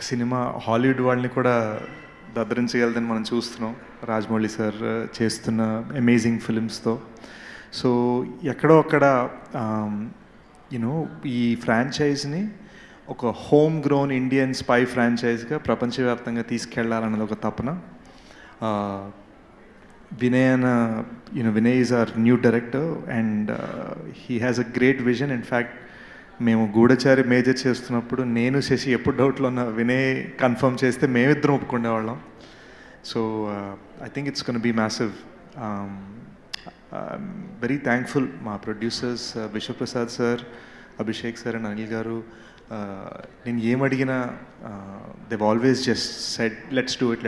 Cinema Hollywood వాళ్ళని కూడా దద్దరించగలదని మనం చూస్తున్నాం రాజమౌళి సార్ చేస్తున్న అమేజింగ్ ఫిల్మ్స్తో. సో ఎక్కడో అక్కడ యూనో ఈ ఫ్రాంచైజ్ని ఒక హోమ్ గ్రోన్ ఇండియన్ స్పై ఫ్రాంచైజ్గా ప్రపంచవ్యాప్తంగా తీసుకెళ్లాలన్నది ఒక తపన. Vinay is our new director and he has a great vision. In fact మేము గూఢచారి మేజర్ చేస్తున్నప్పుడు నేను శశి ఎప్పుడు డౌట్లో ఉన్న వినయ్ కన్ఫర్మ్ చేస్తే మేమిద్దరం ఒప్పుకునేవాళ్ళం. So I think it's gonna be massive. Very thankful మా producers Vishwaprasad sir, Abhishek sir and Anil garu. నేను ఏమడిగినా they've always just said let's do it.